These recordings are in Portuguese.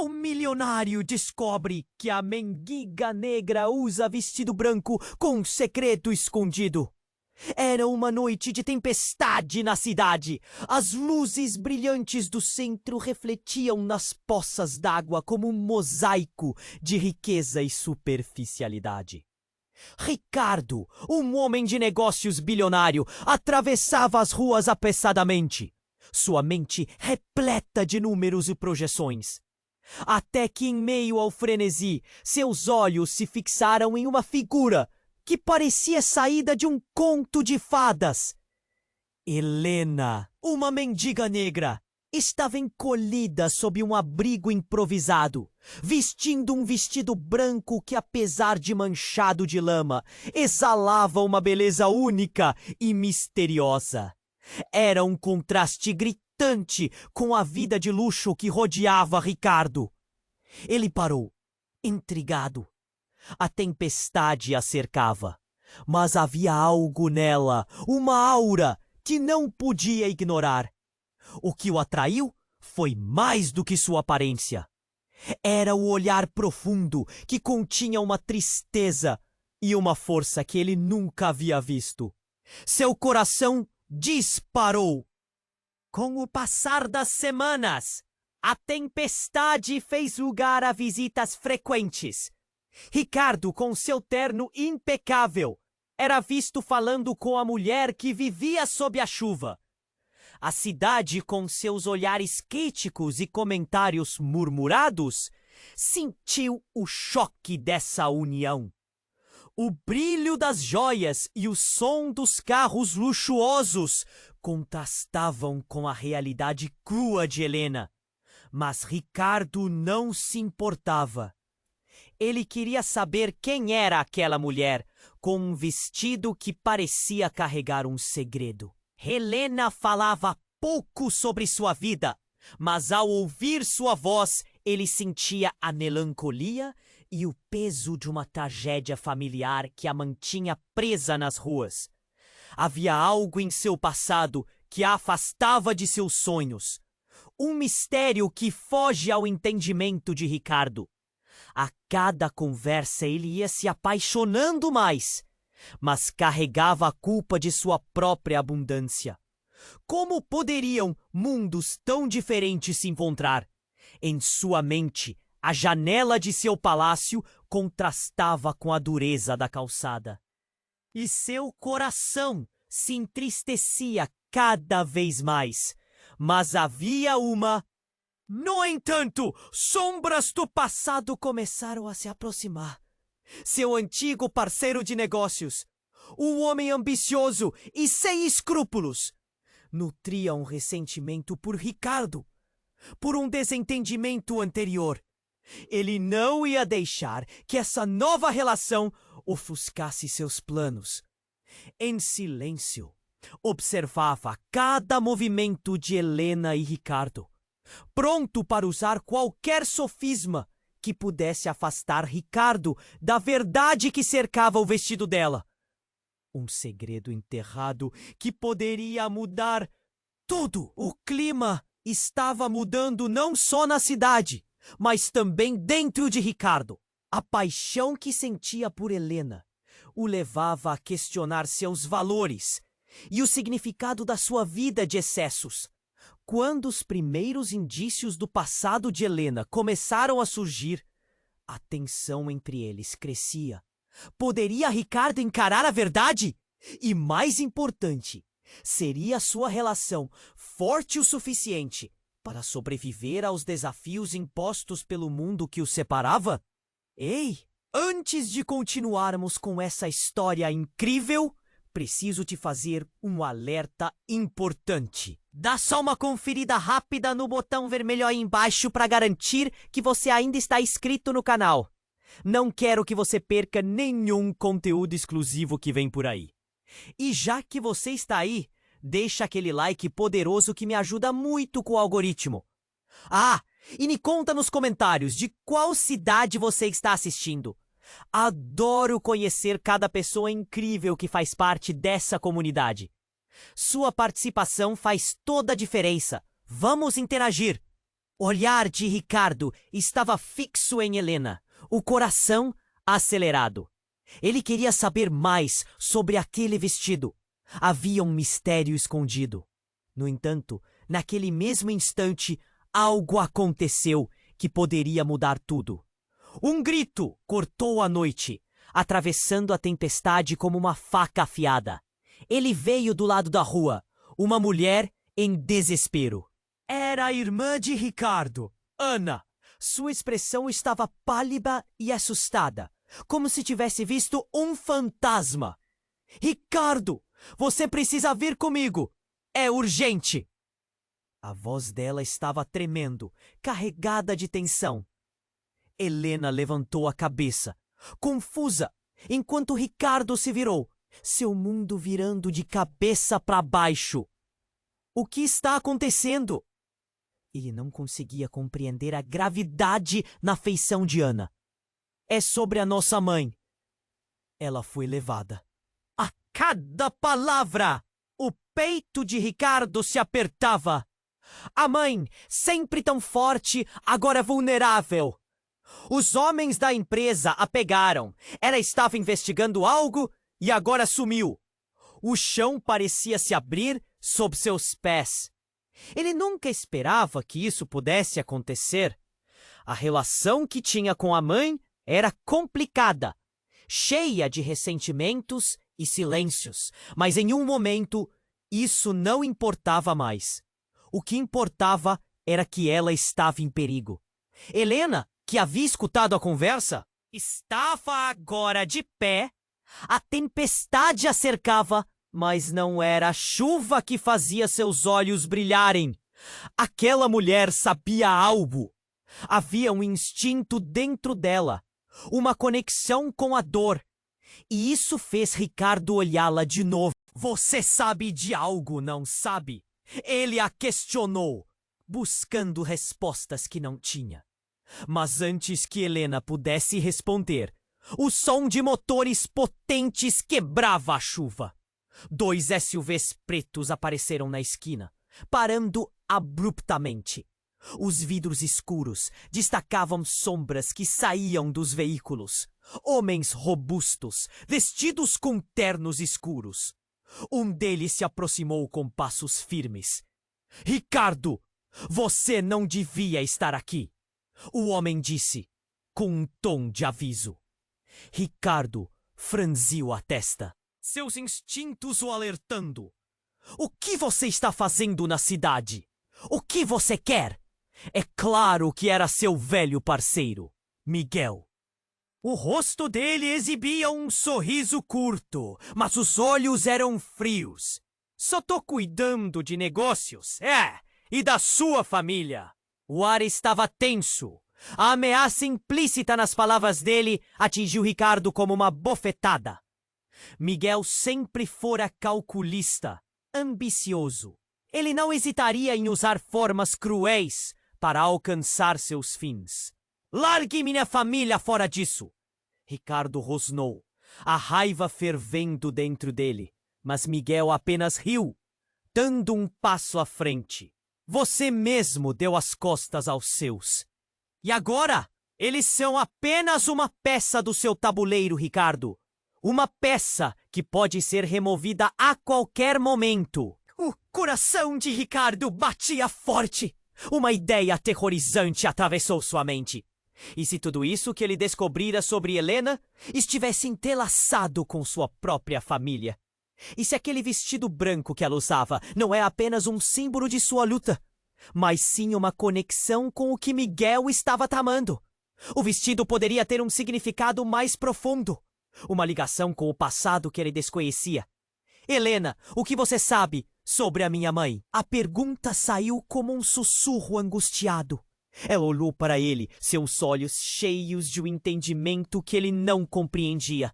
O milionário descobre que a mendiga negra usa vestido branco com um segredo escondido. Era uma noite de tempestade na cidade. As luzes brilhantes do centro refletiam nas poças d'água como um mosaico de riqueza e superficialidade. Ricardo, um homem de negócios bilionário, atravessava as ruas apressadamente, sua mente repleta de números e projeções. Até que, em meio ao frenesi, seus olhos se fixaram em uma figura que parecia saída de um conto de fadas. Helena, uma mendiga negra, estava encolhida sob um abrigo improvisado, vestindo um vestido branco que, apesar de manchado de lama, exalava uma beleza única e misteriosa. Era um contraste gritante com a vida de luxo que rodeava Ricardo. Ele parou, intrigado. A tempestade a cercava, mas havia algo nela, uma aura que não podia ignorar. O que o atraiu foi mais do que sua aparência. Era o olhar profundo que continha uma tristeza e uma força que ele nunca havia visto. Seu coração disparou. Com o passar das semanas, a tempestade fez lugar a visitas frequentes. Ricardo, com seu terno impecável, era visto falando com a mulher que vivia sob a chuva. A cidade, com seus olhares críticos e comentários murmurados, sentiu o choque dessa união. O brilho das joias e o som dos carros luxuosos contrastavam com a realidade crua de Helena. Mas Ricardo não se importava. Ele queria saber quem era aquela mulher, com um vestido que parecia carregar um segredo. Helena falava pouco sobre sua vida, mas ao ouvir sua voz, ele sentia a melancolia e o peso de uma tragédia familiar que a mantinha presa nas ruas. Havia algo em seu passado que a afastava de seus sonhos. Um mistério que foge ao entendimento de Ricardo. A cada conversa ele ia se apaixonando mais, mas carregava a culpa de sua própria abundância. Como poderiam mundos tão diferentes se encontrar? Em sua mente, a janela de seu palácio contrastava com a dureza da calçada. E seu coração se entristecia cada vez mais. Mas havia uma... No entanto, sombras do passado começaram a se aproximar. Seu antigo parceiro de negócios, um homem ambicioso e sem escrúpulos, nutria um ressentimento por Ricardo, por um desentendimento anterior. Ele não ia deixar que essa nova relação ofuscasse seus planos. Em silêncio, observava cada movimento de Helena e Ricardo, pronto para usar qualquer sofisma que pudesse afastar Ricardo da verdade que cercava o vestido dela. Um segredo enterrado que poderia mudar tudo. O clima estava mudando não só na cidade, mas também dentro de Ricardo. A paixão que sentia por Helena o levava a questionar seus valores e o significado da sua vida de excessos. Quando os primeiros indícios do passado de Helena começaram a surgir, a tensão entre eles crescia. Poderia Ricardo encarar a verdade? E mais importante, seria sua relação forte o suficiente para sobreviver aos desafios impostos pelo mundo que os separava? Ei, antes de continuarmos com essa história incrível, preciso te fazer um alerta importante. Dá só uma conferida rápida no botão vermelho aí embaixo para garantir que você ainda está inscrito no canal. Não quero que você perca nenhum conteúdo exclusivo que vem por aí. E já que você está aí, deixa aquele like poderoso que me ajuda muito com o algoritmo. Ah, e me conta nos comentários de qual cidade você está assistindo. Adoro conhecer cada pessoa incrível que faz parte dessa comunidade. Sua participação faz toda a diferença. Vamos interagir! olhar de Ricardo estava fixo em Helena, o coração acelerado. Ele queria saber mais sobre aquele vestido. Havia um mistério escondido. No entanto, naquele mesmo instante, algo aconteceu que poderia mudar tudo. Um grito cortou a noite, atravessando a tempestade como uma faca afiada. Ele veio do lado da rua, uma mulher em desespero. Era a irmã de Ricardo, Ana. Sua expressão estava pálida e assustada, como se tivesse visto um fantasma. Ricardo, você precisa vir comigo. É urgente. A voz dela estava tremendo, carregada de tensão. Helena levantou a cabeça, confusa, enquanto Ricardo se virou, seu mundo virando de cabeça para baixo. O que está acontecendo? Ele não conseguia compreender a gravidade na feição de Ana. É sobre a nossa mãe. Ela foi levada. A cada palavra, o peito de Ricardo se apertava. A mãe, sempre tão forte, agora vulnerável. Os homens da empresa a pegaram. Ela estava investigando algo e agora sumiu. O chão parecia se abrir sob seus pés. Ele nunca esperava que isso pudesse acontecer. A relação que tinha com a mãe era complicada, cheia de ressentimentos e silêncios, mas em um momento isso não importava mais. O que importava era que ela estava em perigo. Helena, que havia escutado a conversa, estava agora de pé. A tempestade a cercava, mas não era a chuva que fazia seus olhos brilharem. Aquela mulher sabia algo. Havia um instinto dentro dela, uma conexão com a dor. E isso fez Ricardo olhá-la de novo. Você sabe de algo, não sabe? Ele a questionou, buscando respostas que não tinha. Mas antes que Helena pudesse responder, o som de motores potentes quebrava a chuva. 2 SUVs pretos apareceram na esquina, parando abruptamente. Os vidros escuros destacavam sombras que saíam dos veículos. Homens robustos, vestidos com ternos escuros. Um deles se aproximou com passos firmes. Ricardo, você não devia estar aqui, o homem disse, com um tom de aviso. Ricardo franziu a testa, seus instintos o alertando. O que você está fazendo na cidade? O que você quer? É claro que era seu velho parceiro, Miguel. O rosto dele exibia um sorriso curto, mas os olhos eram frios. Só tô cuidando de negócios, e da sua família. O ar estava tenso. A ameaça implícita nas palavras dele atingiu Ricardo como uma bofetada. Miguel sempre fora calculista, ambicioso. Ele não hesitaria em usar formas cruéis para alcançar seus fins. Largue minha família fora disso! Ricardo rosnou, a raiva fervendo dentro dele, mas Miguel apenas riu, dando um passo à frente. Você mesmo deu as costas aos seus. E agora, eles são apenas uma peça do seu tabuleiro, Ricardo. Uma peça que pode ser removida a qualquer momento. O coração de Ricardo batia forte. Uma ideia aterrorizante atravessou sua mente. E se tudo isso que ele descobrira sobre Helena estivesse entrelaçado com sua própria família? E se aquele vestido branco que ela usava não é apenas um símbolo de sua luta, mas sim uma conexão com o que Miguel estava tramando? O vestido poderia ter um significado mais profundo, uma ligação com o passado que ele desconhecia. Helena, o que você sabe sobre a minha mãe? A pergunta saiu como um sussurro angustiado. Ela olhou para ele, seus olhos cheios de um entendimento que ele não compreendia.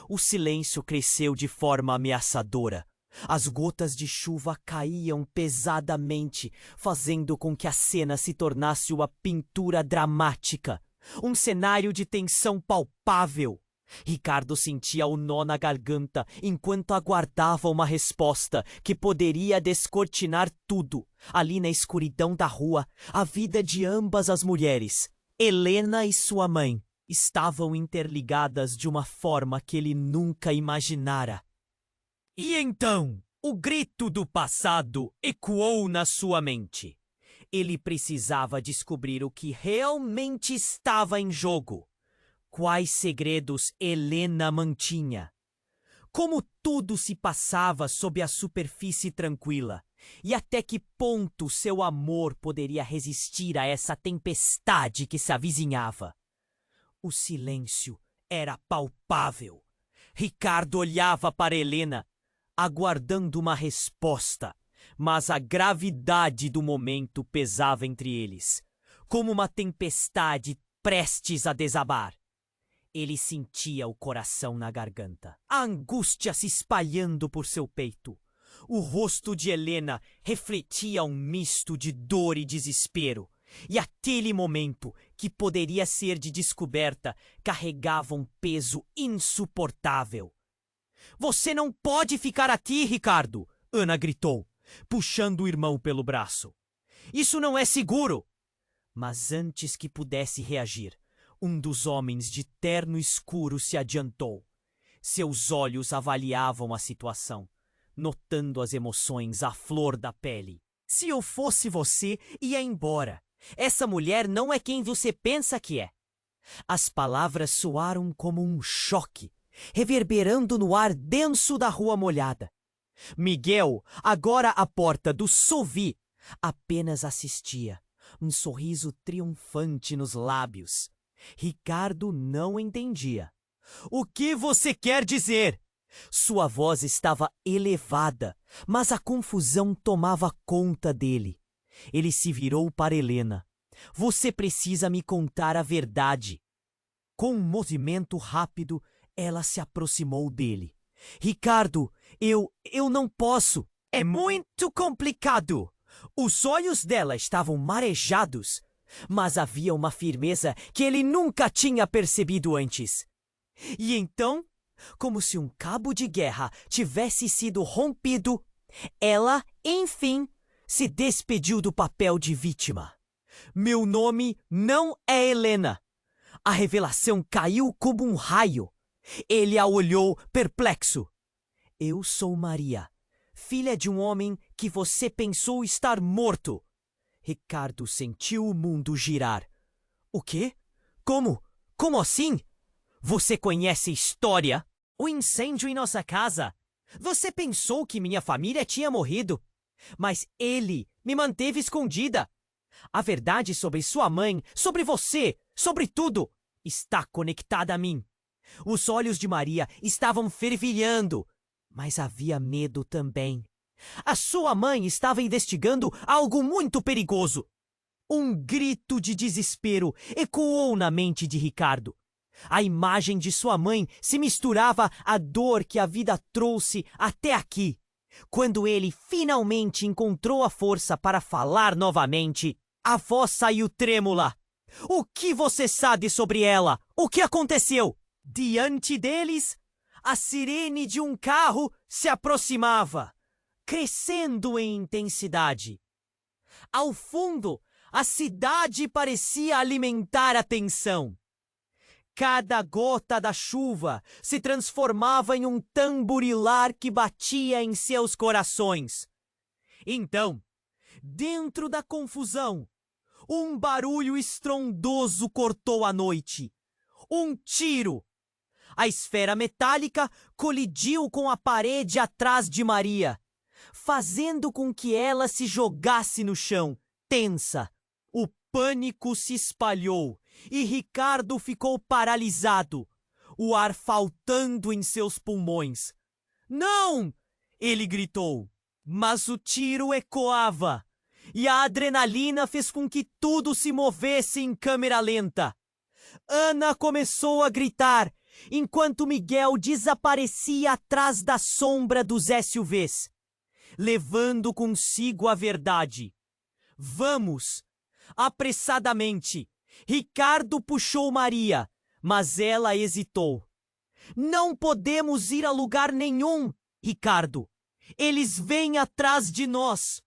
O silêncio cresceu de forma ameaçadora. As gotas de chuva caíam pesadamente, fazendo com que a cena se tornasse uma pintura dramática. Um cenário de tensão palpável. Ricardo sentia o nó na garganta enquanto aguardava uma resposta que poderia descortinar tudo. Ali na escuridão da rua, a vida de ambas as mulheres, Helena e sua mãe, estavam interligadas de uma forma que ele nunca imaginara. E então, o grito do passado ecoou na sua mente. Ele precisava descobrir o que realmente estava em jogo. Quais segredos Helena mantinha? Como tudo se passava sob a superfície tranquila? E até que ponto seu amor poderia resistir a essa tempestade que se avizinhava? O silêncio era palpável. Ricardo olhava para Helena, aguardando uma resposta, mas a gravidade do momento pesava entre eles, como uma tempestade prestes a desabar. Ele sentia o coração na garganta, a angústia se espalhando por seu peito. O rosto de Helena refletia um misto de dor e desespero, e aquele momento, que poderia ser de descoberta, carregava um peso insuportável. Você não pode ficar aqui, Ricardo! Ana gritou, puxando o irmão pelo braço. Isso não é seguro! Mas antes que pudesse reagir, um dos homens de terno escuro se adiantou. Seus olhos avaliavam a situação, notando as emoções à flor da pele. Se eu fosse você, ia embora. Essa mulher não é quem você pensa que é. As palavras soaram como um choque, reverberando no ar denso da rua molhada. Miguel, agora à porta do Sovi, apenas assistia, um sorriso triunfante nos lábios. Ricardo não entendia. O que você quer dizer? Sua voz estava elevada, mas a confusão tomava conta dele. Ele se virou para Helena. Você precisa me contar a verdade. Com um movimento rápido, ela se aproximou dele. Ricardo, eu não posso. É muito complicado. Os olhos dela estavam marejados, mas havia uma firmeza que ele nunca tinha percebido antes. E então, como se um cabo de guerra tivesse sido rompido, ela, enfim, se despediu do papel de vítima. Meu nome não é Helena. A revelação caiu como um raio. Ele a olhou perplexo. Eu sou Maria, filha de um homem que você pensou estar morto. Ricardo sentiu o mundo girar. O quê? Como? Como assim? Você conhece a história? O incêndio em nossa casa. Você pensou que minha família tinha morrido, mas ele me manteve escondida. A verdade sobre sua mãe, sobre você, sobre tudo, está conectada a mim. Os olhos de Maria estavam fervilhando, mas havia medo também. A sua mãe estava investigando algo muito perigoso. Um grito de desespero ecoou na mente de Ricardo. A imagem de sua mãe se misturava à dor que a vida trouxe até aqui. Quando ele finalmente encontrou a força para falar novamente, a voz saiu trêmula. O que você sabe sobre ela? O que aconteceu? Diante deles, a sirene de um carro se aproximava, crescendo em intensidade. Ao fundo, a cidade parecia alimentar a tensão. Cada gota da chuva se transformava em um tamborilar que batia em seus corações. Então, dentro da confusão, um barulho estrondoso cortou a noite. Um tiro! A esfera metálica colidiu com a parede atrás de Maria, fazendo com que ela se jogasse no chão, tensa. O pânico se espalhou e Ricardo ficou paralisado, o ar faltando em seus pulmões. Não! Ele gritou, mas o tiro ecoava e a adrenalina fez com que tudo se movesse em câmera lenta. Ana começou a gritar, enquanto Miguel desaparecia atrás da sombra dos SUVs, levando consigo a verdade. Vamos! Apressadamente, Ricardo puxou Maria, mas ela hesitou. Não podemos ir a lugar nenhum, Ricardo. Eles vêm atrás de nós.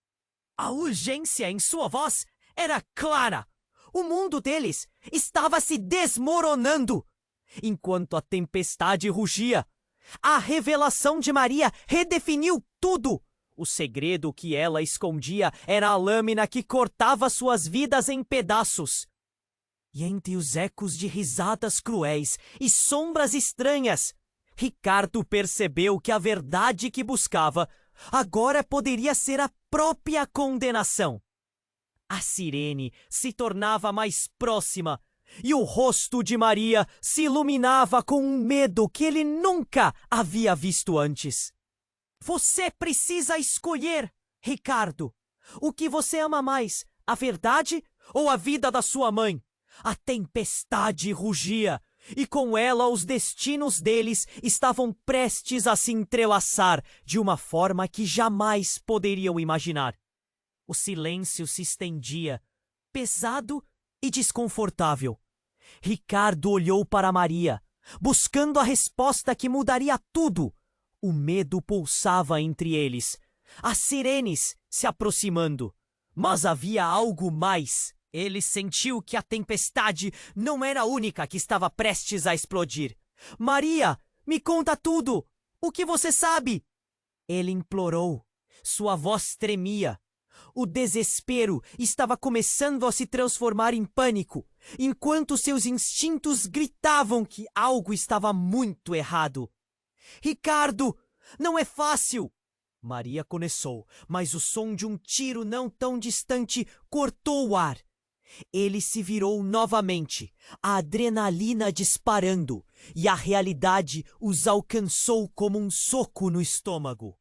A urgência em sua voz era clara. O mundo deles estava se desmoronando. Enquanto a tempestade rugia, a revelação de Maria redefiniu tudo. O segredo que ela escondia era a lâmina que cortava suas vidas em pedaços. E entre os ecos de risadas cruéis e sombras estranhas, Ricardo percebeu que a verdade que buscava agora poderia ser a própria condenação. A sirene se tornava mais próxima e o rosto de Maria se iluminava com um medo que ele nunca havia visto antes. Você precisa escolher, Ricardo. O que você ama mais, a verdade ou a vida da sua mãe? A tempestade rugia, e com ela os destinos deles estavam prestes a se entrelaçar de uma forma que jamais poderiam imaginar. O silêncio se estendia, pesado e desconfortável. Ricardo olhou para Maria, buscando a resposta que mudaria tudo. O medo pulsava entre eles, as sirenes se aproximando. Mas havia algo mais. Ele sentiu que a tempestade não era a única que estava prestes a explodir. Maria, me conta tudo! O que você sabe? Ele implorou. Sua voz tremia. O desespero estava começando a se transformar em pânico, enquanto seus instintos gritavam que algo estava muito errado. Ricardo, não é fácil! Maria começou, mas o som de um tiro não tão distante cortou o ar. Ele se virou novamente, a adrenalina disparando, e a realidade os alcançou como um soco no estômago.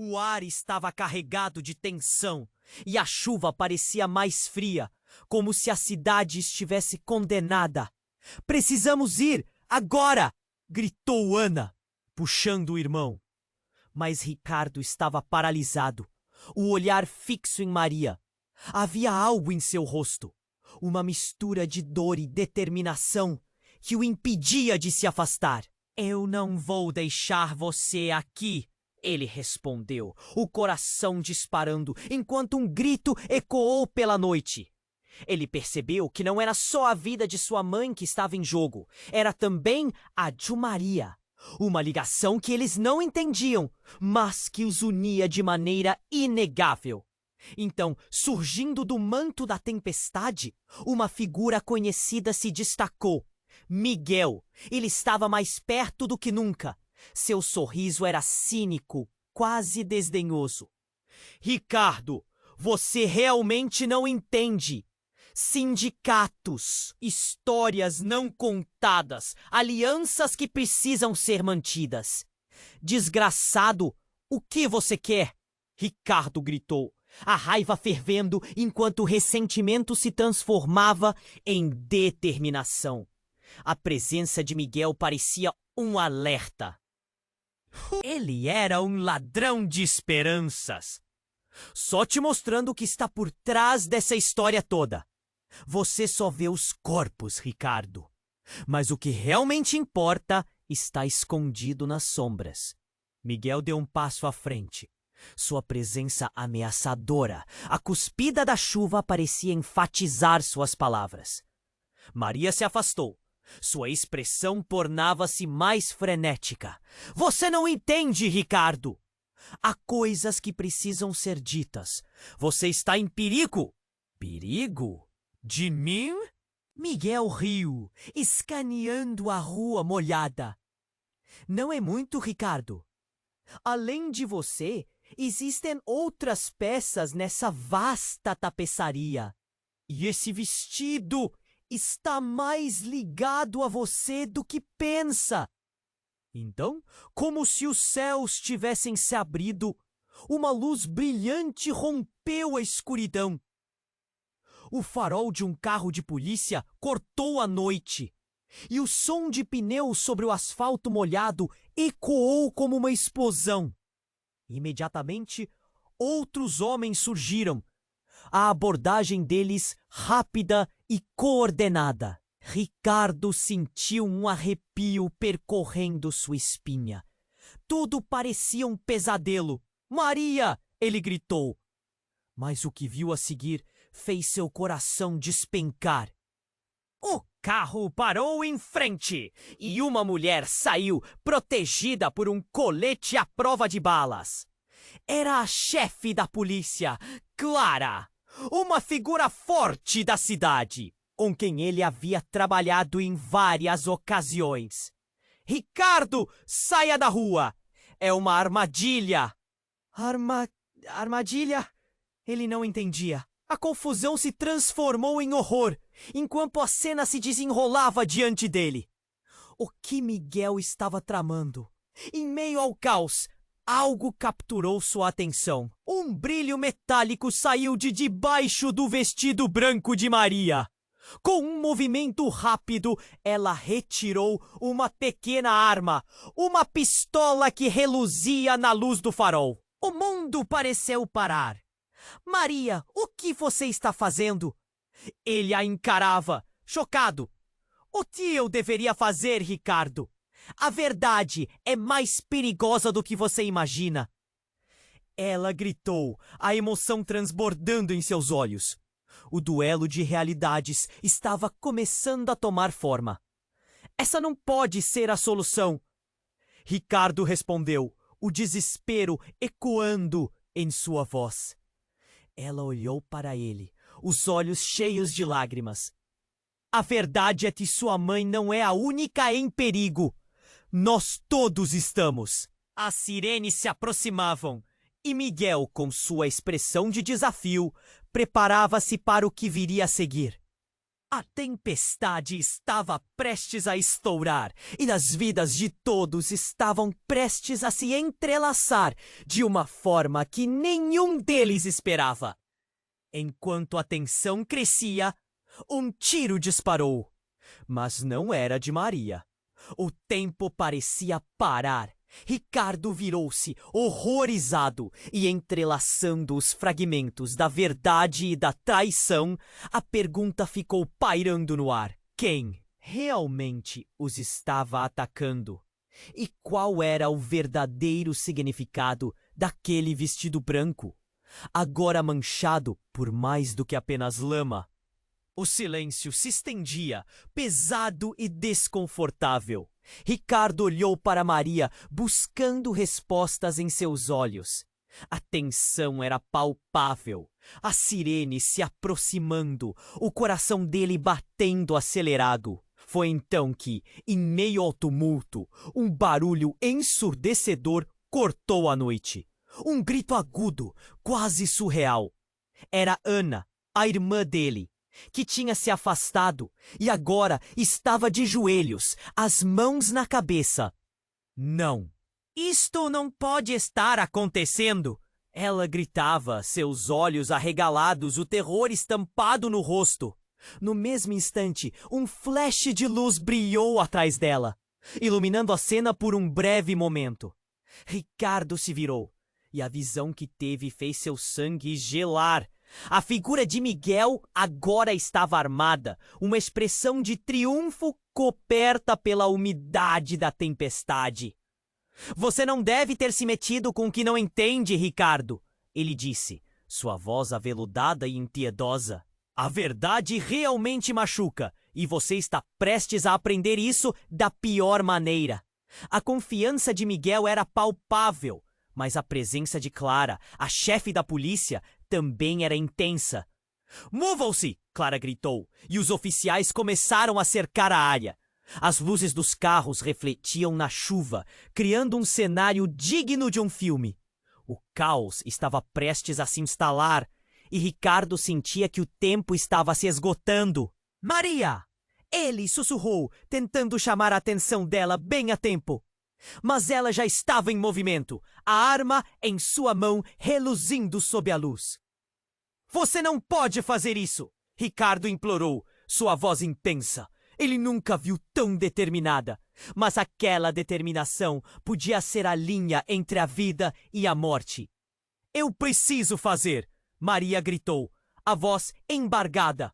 O ar estava carregado de tensão, e a chuva parecia mais fria, como se a cidade estivesse condenada. Precisamos ir, agora! Gritou Ana, puxando o irmão. Mas Ricardo estava paralisado, o olhar fixo em Maria. Havia algo em seu rosto, uma mistura de dor e determinação que o impedia de se afastar. Eu não vou deixar você aqui, ele respondeu, o coração disparando, enquanto um grito ecoou pela noite. Ele percebeu que não era só a vida de sua mãe que estava em jogo, era também a de Maria. Uma ligação que eles não entendiam, mas que os unia de maneira inegável. Então, surgindo do manto da tempestade, uma figura conhecida se destacou. Miguel. Ele estava mais perto do que nunca. Seu sorriso era cínico, quase desdenhoso. Ricardo, você realmente não entende. Sindicatos, histórias não contadas, alianças que precisam ser mantidas. Desgraçado, o que você quer? Ricardo gritou, a raiva fervendo enquanto o ressentimento se transformava em determinação. A presença de Miguel parecia um alerta. Ele era um ladrão de esperanças. Só te mostrando o que está por trás dessa história toda. Você só vê os corpos, Ricardo. Mas o que realmente importa está escondido nas sombras. Miguel deu um passo à frente. Sua presença ameaçadora, a cuspida da chuva parecia enfatizar suas palavras. Maria se afastou. Sua expressão tornava-se mais frenética. Você não entende, Ricardo! Há coisas que precisam ser ditas. Você está em perigo. Perigo? De mim? Miguel riu, escaneando a rua molhada. Não é muito, Ricardo. Além de você, existem outras peças nessa vasta tapeçaria. E esse vestido está mais ligado a você do que pensa. Então, como se os céus tivessem se abrido, uma luz brilhante rompeu a escuridão. O farol de um carro de polícia cortou a noite, e o som de pneus sobre o asfalto molhado ecoou como uma explosão. Imediatamente, outros homens surgiram, a abordagem deles rápida e coordenada. Ricardo sentiu um arrepio percorrendo sua espinha. Tudo parecia um pesadelo. Maria! Ele gritou. Mas o que viu a seguir fez seu coração despencar. O carro parou em frente e uma mulher saiu protegida por um colete à prova de balas. Era a chefe da polícia, Clara, uma figura forte da cidade, com quem ele havia trabalhado em várias ocasiões. Ricardo, saia da rua! É uma armadilha! Armadilha? Ele não entendia. A confusão se transformou em horror, enquanto a cena se desenrolava diante dele. O que Miguel estava tramando? Em meio ao caos, algo capturou sua atenção. Um brilho metálico saiu de debaixo do vestido branco de Maria. Com um movimento rápido, ela retirou uma pequena arma, uma pistola que reluzia na luz do farol. O mundo pareceu parar. Maria, o que você está fazendo? Ele a encarava, chocado. O que eu deveria fazer, Ricardo? A verdade é mais perigosa do que você imagina. Ela gritou, a emoção transbordando em seus olhos. O duelo de realidades estava começando a tomar forma. Essa não pode ser a solução. Ricardo respondeu, o desespero ecoando em sua voz. Ela olhou para ele, os olhos cheios de lágrimas. A verdade é que sua mãe não é a única em perigo. Nós todos estamos. As sirenes se aproximavam e Miguel, com sua expressão de desafio, preparava-se para o que viria a seguir. A tempestade estava prestes a estourar e as vidas de todos estavam prestes a se entrelaçar de uma forma que nenhum deles esperava. Enquanto a tensão crescia, um tiro disparou. Mas não era de Maria. O tempo parecia parar. Ricardo virou-se, horrorizado, e entrelaçando os fragmentos da verdade e da traição, a pergunta ficou pairando no ar. Quem realmente os estava atacando? E qual era o verdadeiro significado daquele vestido branco, agora manchado por mais do que apenas lama? O silêncio se estendia, pesado e desconfortável. Ricardo olhou para Maria, buscando respostas em seus olhos. A tensão era palpável, a sirene se aproximando, o coração dele batendo acelerado. Foi então que, em meio ao tumulto, um barulho ensurdecedor cortou a noite. Um grito agudo, quase surreal. Era Ana, a irmã dele, que tinha se afastado e agora estava de joelhos, as mãos na cabeça. Não, isto não pode estar acontecendo! Ela gritava, seus olhos arregalados, o terror estampado no rosto. No mesmo instante, um flash de luz brilhou atrás dela, iluminando a cena por um breve momento. Ricardo se virou, e a visão que teve fez seu sangue gelar. A figura de Miguel agora estava armada, uma expressão de triunfo coberta pela umidade da tempestade. Você não deve ter se metido com o que não entende, Ricardo, ele disse, sua voz aveludada e impiedosa. A verdade realmente machuca, e você está prestes a aprender isso da pior maneira. A confiança de Miguel era palpável, mas a presença de Clara, a chefe da polícia, também era intensa. Movam-se! Clara gritou, e os oficiais começaram a cercar a área. As luzes dos carros refletiam na chuva, criando um cenário digno de um filme. O caos estava prestes a se instalar, e Ricardo sentia que o tempo estava se esgotando. Maria! Ele sussurrou, tentando chamar a atenção dela bem a tempo. Mas ela já estava em movimento, a arma em sua mão reluzindo sob a luz. Você não pode fazer isso! Ricardo implorou, sua voz intensa. Ele nunca viu tão determinada, mas aquela determinação podia ser a linha entre a vida e a morte. Eu preciso fazer! Maria gritou, a voz embargada.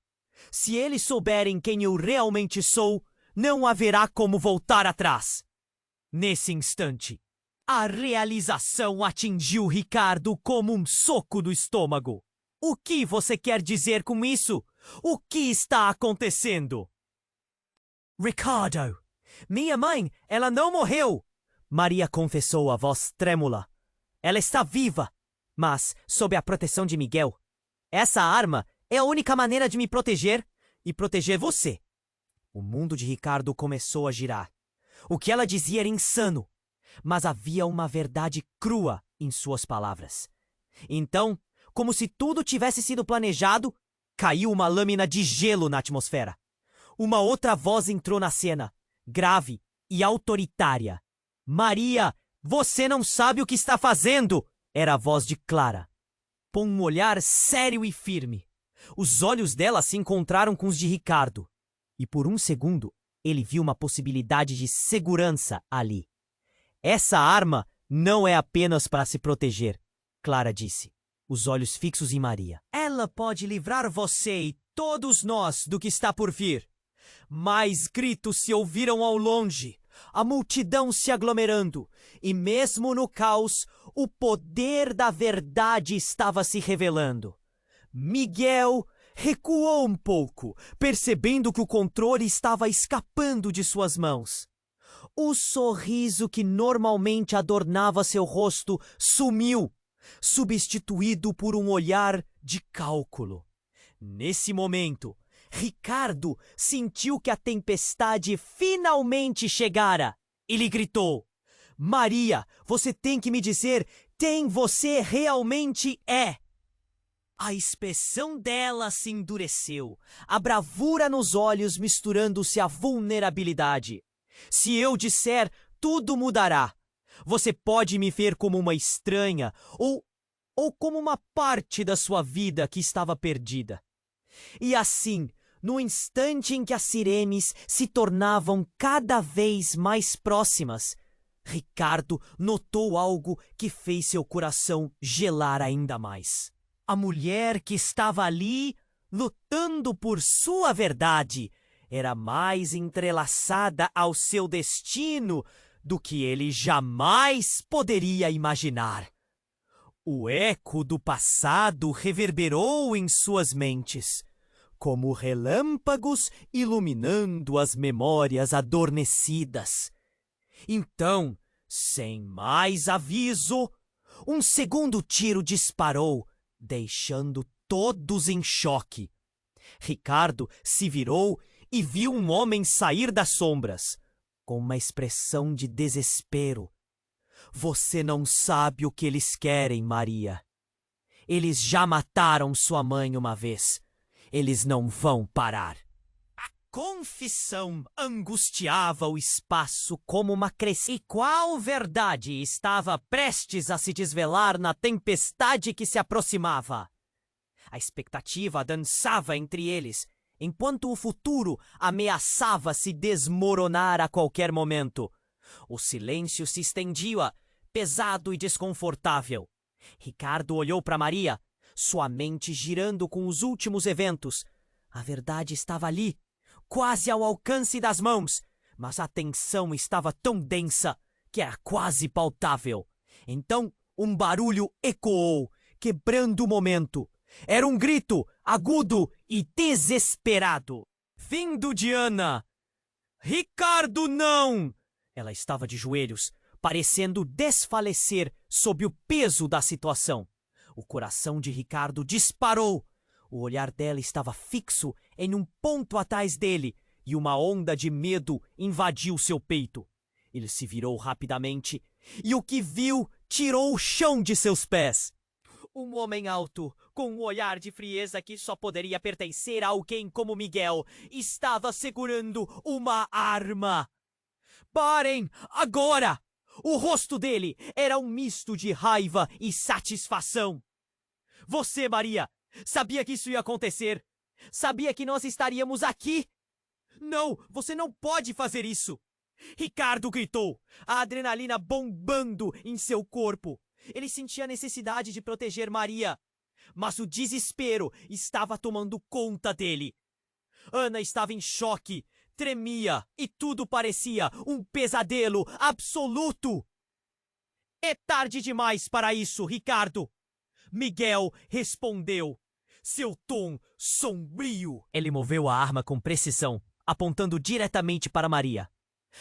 Se eles souberem quem eu realmente sou, não haverá como voltar atrás. Nesse instante, a realização atingiu Ricardo como um soco no estômago. O que você quer dizer com isso? O que está acontecendo? Ricardo, minha mãe, ela não morreu! Maria confessou a voz trêmula. Ela está viva, mas sob a proteção de Miguel. Essa arma é a única maneira de me proteger e proteger você. O mundo de Ricardo começou a girar. O que ela dizia era insano, mas havia uma verdade crua em suas palavras. Então, como se tudo tivesse sido planejado, caiu uma lâmina de gelo na atmosfera. Uma outra voz entrou na cena, grave e autoritária. Maria, você não sabe o que está fazendo! Era a voz de Clara. Com um olhar sério e firme, os olhos dela se encontraram com os de Ricardo. E por um segundo, ele viu uma possibilidade de segurança ali. Essa arma não é apenas para se proteger, Clara disse, os olhos fixos em Maria. Ela pode livrar você e todos nós do que está por vir. Mais gritos se ouviram ao longe, a multidão se aglomerando, e mesmo no caos, o poder da verdade estava se revelando. Miguel recuou um pouco, percebendo que o controle estava escapando de suas mãos. O sorriso que normalmente adornava seu rosto sumiu, substituído por um olhar de cálculo. Nesse momento, Ricardo sentiu que a tempestade finalmente chegara. Ele gritou: Maria, você tem que me dizer quem você realmente é. A expressão dela se endureceu, a bravura nos olhos misturando-se à vulnerabilidade. Se eu disser, tudo mudará. Você pode me ver como uma estranha ou como uma parte da sua vida que estava perdida. E assim, no instante em que as sirenes se tornavam cada vez mais próximas, Ricardo notou algo que fez seu coração gelar ainda mais. A mulher que estava ali, lutando por sua verdade, era mais entrelaçada ao seu destino do que ele jamais poderia imaginar. O eco do passado reverberou em suas mentes, como relâmpagos iluminando as memórias adormecidas. Então, sem mais aviso, um segundo tiro disparou, deixando todos em choque. Ricardo se virou e viu um homem sair das sombras, com uma expressão de desespero. Você não sabe o que eles querem, Maria. Eles já mataram sua mãe uma vez. Eles não vão parar. A confissão angustiava o espaço como uma crescente. E qual verdade estava prestes a se desvelar na tempestade que se aproximava? A expectativa dançava entre eles, enquanto o futuro ameaçava se desmoronar a qualquer momento. O silêncio se estendia, pesado e desconfortável. Ricardo olhou para Maria, sua mente girando com os últimos eventos. A verdade estava ali, quase ao alcance das mãos, mas a tensão estava tão densa que era quase palpável. Então, um barulho ecoou, quebrando o momento. Era um grito agudo e desesperado, vindo de Ana. Ricardo, não! Ela estava de joelhos, parecendo desfalecer sob o peso da situação. O coração de Ricardo disparou. O olhar dela estava fixo em um ponto atrás dele e uma onda de medo invadiu seu peito. Ele se virou rapidamente e o que viu tirou o chão de seus pés. Um homem alto, com um olhar de frieza que só poderia pertencer a alguém como Miguel, estava segurando uma arma. Parem, agora! O rosto dele era um misto de raiva e satisfação. Você, Maria, sabia que isso ia acontecer? Sabia que nós estaríamos aqui? Não, você não pode fazer isso! Ricardo gritou, a adrenalina bombando em seu corpo. Ele sentia a necessidade de proteger Maria, mas o desespero estava tomando conta dele. Ana estava em choque, tremia e tudo parecia um pesadelo absoluto. É tarde demais para isso, Ricardo. Miguel respondeu, seu tom sombrio. Ele moveu a arma com precisão, apontando diretamente para Maria.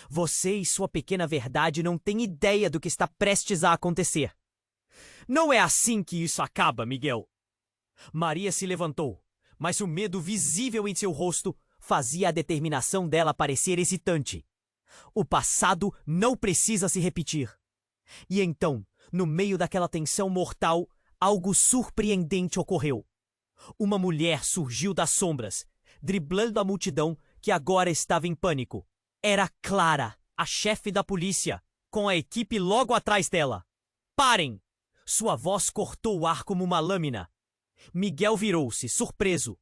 Você e sua pequena verdade não têm ideia do que está prestes a acontecer. Não é assim que isso acaba, Miguel. Maria se levantou, mas o medo visível em seu rosto fazia a determinação dela parecer hesitante. O passado não precisa se repetir. E então, no meio daquela tensão mortal, algo surpreendente ocorreu. Uma mulher surgiu das sombras, driblando a multidão que agora estava em pânico. Era Clara, a chefe da polícia, com a equipe logo atrás dela. Parem! Sua voz cortou o ar como uma lâmina. Miguel virou-se, surpreso.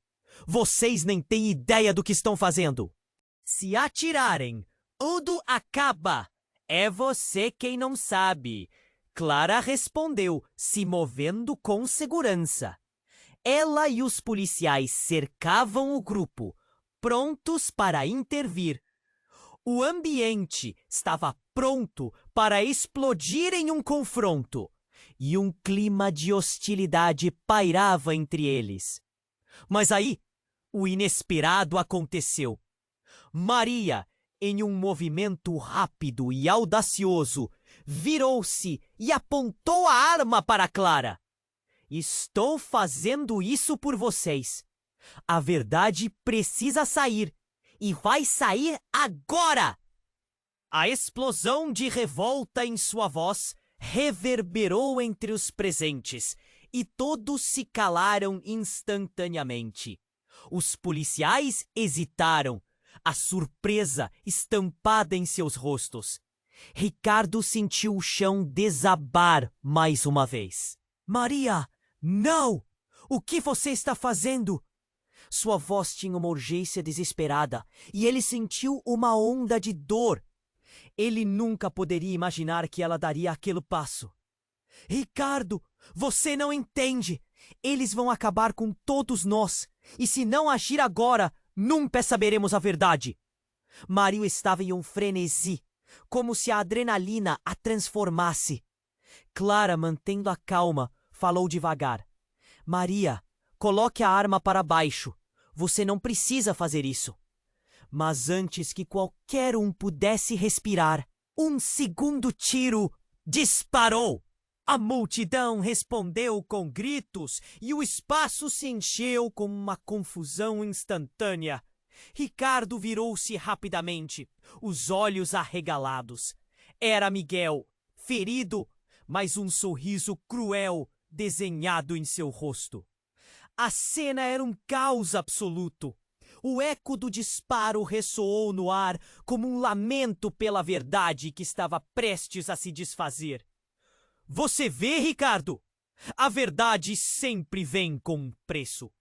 Vocês nem têm ideia do que estão fazendo. Se atirarem, tudo acaba. É você quem não sabe. Clara respondeu, se movendo com segurança. Ela e os policiais cercavam o grupo, prontos para intervir. O ambiente estava pronto para explodir em um confronto, e um clima de hostilidade pairava entre eles. Mas aí, o inesperado aconteceu. Maria, em um movimento rápido e audacioso, virou-se e apontou a arma para Clara. Estou fazendo isso por vocês. A verdade precisa sair. E vai sair agora! A explosão de revolta em sua voz reverberou entre os presentes e todos se calaram instantaneamente. Os policiais hesitaram, a surpresa estampada em seus rostos. Ricardo sentiu o chão desabar mais uma vez. Maria, não! O que você está fazendo? Sua voz tinha uma urgência desesperada e ele sentiu uma onda de dor. Ele nunca poderia imaginar que ela daria aquele passo. Ricardo, você não entende. Eles vão acabar com todos nós. E se não agir agora, nunca saberemos a verdade. Maria estava em um frenesi, como se a adrenalina a transformasse. Clara, mantendo a calma, falou devagar. Maria, coloque a arma para baixo. Você não precisa fazer isso. Mas antes que qualquer um pudesse respirar, um segundo tiro disparou. A multidão respondeu com gritos e o espaço se encheu com uma confusão instantânea. Ricardo virou-se rapidamente, os olhos arregalados. Era Miguel, ferido, mas um sorriso cruel desenhado em seu rosto. A cena era um caos absoluto. O eco do disparo ressoou no ar como um lamento pela verdade que estava prestes a se desfazer. Você vê, Ricardo? A verdade sempre vem com um preço.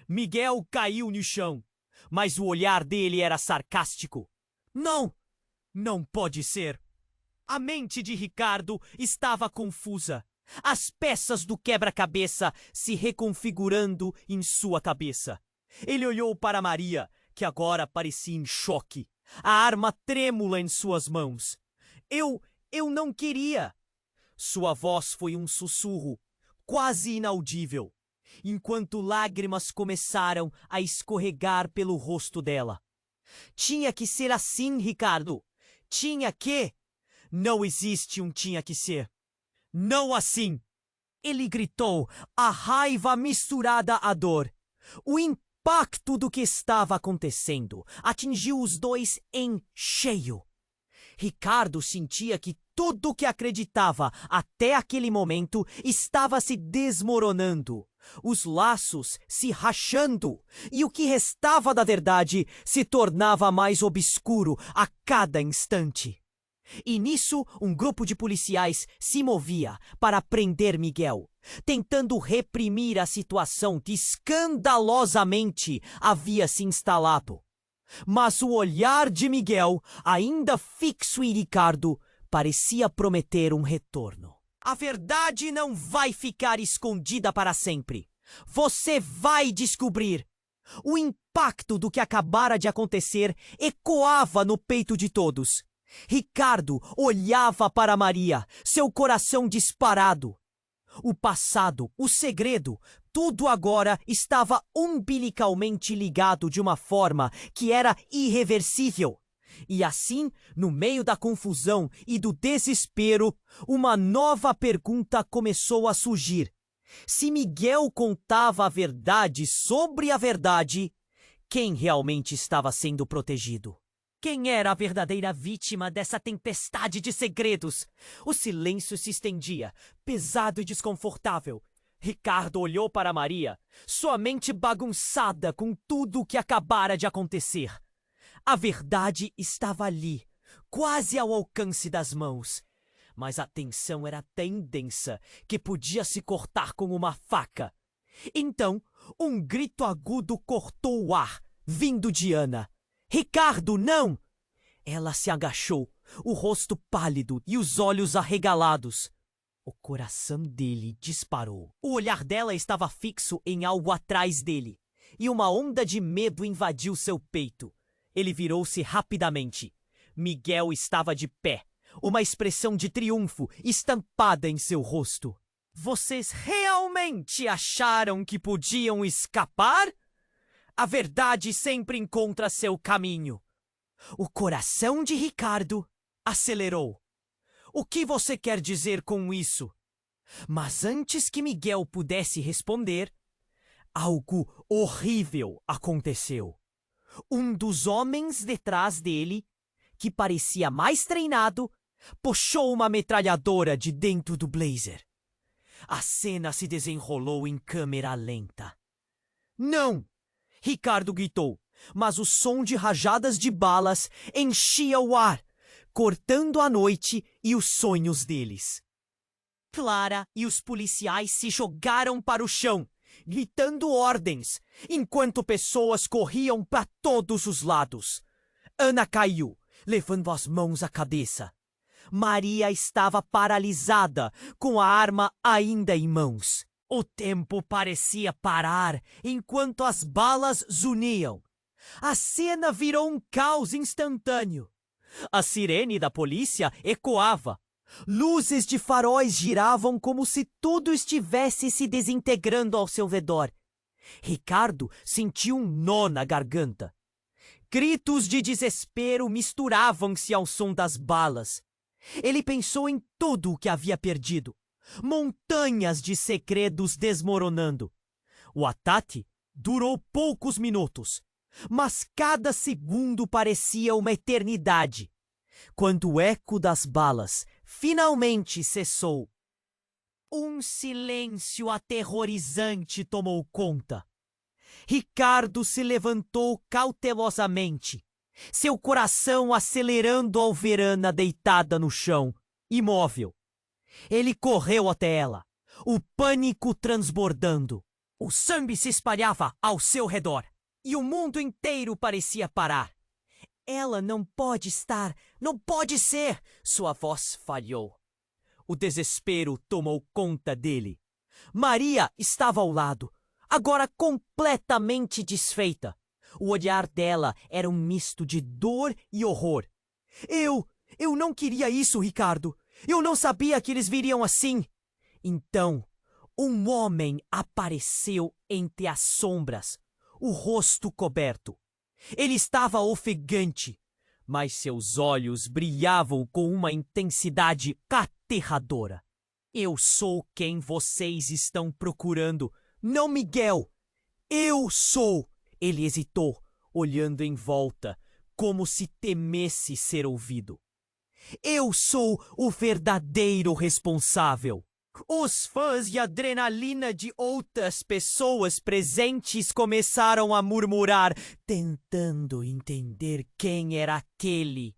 Miguel caiu no chão, mas o olhar dele era sarcástico. Não! Não pode ser! A mente de Ricardo estava confusa. As peças do quebra-cabeça se reconfigurando em sua cabeça. Ele olhou para Maria, que agora parecia em choque, a arma trêmula em suas mãos. Eu não queria. Sua voz foi um sussurro, quase inaudível, enquanto lágrimas começaram a escorregar pelo rosto dela. Tinha que ser assim, Ricardo. Tinha que. Não existe um tinha que ser. Não assim! Ele gritou, a raiva misturada à dor. O impacto do que estava acontecendo atingiu os dois em cheio. Ricardo sentia que tudo o que acreditava até aquele momento estava se desmoronando, os laços se rachando, e o que restava da verdade se tornava mais obscuro a cada instante. E nisso, um grupo de policiais se movia para prender Miguel, tentando reprimir a situação que escandalosamente havia se instalado. Mas o olhar de Miguel, ainda fixo em Ricardo, parecia prometer um retorno. A verdade não vai ficar escondida para sempre. Você vai descobrir. O impacto do que acabara de acontecer ecoava no peito de todos. Ricardo olhava para Maria, seu coração disparado. O passado, o segredo, tudo agora estava umbilicalmente ligado de uma forma que era irreversível. E assim, no meio da confusão e do desespero, uma nova pergunta começou a surgir. Se Miguel contava a verdade sobre a verdade, quem realmente estava sendo protegido? Quem era a verdadeira vítima dessa tempestade de segredos? O silêncio se estendia, pesado e desconfortável. Ricardo olhou para Maria, sua mente bagunçada com tudo o que acabara de acontecer. A verdade estava ali, quase ao alcance das mãos. Mas a tensão era tão densa que podia se cortar com uma faca. Então, um grito agudo cortou o ar, vindo de Ana. Ricardo, não! Ela se agachou, o rosto pálido e os olhos arregalados. O coração dele disparou. O olhar dela estava fixo em algo atrás dele, e uma onda de medo invadiu seu peito. Ele virou-se rapidamente. Miguel estava de pé, uma expressão de triunfo estampada em seu rosto. Vocês realmente acharam que podiam escapar? A verdade sempre encontra seu caminho. O coração de Ricardo acelerou. O que você quer dizer com isso? Mas antes que Miguel pudesse responder, algo horrível aconteceu. Um dos homens detrás dele, que parecia mais treinado, puxou uma metralhadora de dentro do blazer. A cena se desenrolou em câmera lenta. Não! Ricardo gritou, mas o som de rajadas de balas enchia o ar, cortando a noite e os sonhos deles. Clara e os policiais se jogaram para o chão, gritando ordens, enquanto pessoas corriam para todos os lados. Ana caiu, levando as mãos à cabeça. Maria estava paralisada, com a arma ainda em mãos. O tempo parecia parar enquanto as balas zuniam. A cena virou um caos instantâneo. A sirene da polícia ecoava. Luzes de faróis giravam como se tudo estivesse se desintegrando ao seu redor. Ricardo sentiu um nó na garganta. Gritos de desespero misturavam-se ao som das balas. Ele pensou em tudo o que havia perdido. Montanhas de segredos desmoronando. O ataque durou poucos minutos, mas cada segundo parecia uma eternidade. Quando o eco das balas finalmente cessou, um silêncio aterrorizante tomou conta. Ricardo se levantou cautelosamente, seu coração acelerando ao ver Ana deitada no chão, imóvel. Ele correu até ela, o pânico transbordando. O sangue se espalhava ao seu redor, e o mundo inteiro parecia parar. Ela não pode estar, não pode ser, sua voz falhou. O desespero tomou conta dele. Maria estava ao lado, agora completamente desfeita. O olhar dela era um misto de dor e horror. Eu não queria isso, Ricardo. Eu não sabia que eles viriam assim. Então, um homem apareceu entre as sombras, o rosto coberto. Ele estava ofegante, mas seus olhos brilhavam com uma intensidade aterradora. Eu sou quem vocês estão procurando, não Miguel. Eu sou. Ele hesitou, olhando em volta, como se temesse ser ouvido. Eu sou o verdadeiro responsável. Os fãs e a adrenalina de outras pessoas presentes começaram a murmurar, tentando entender quem era aquele.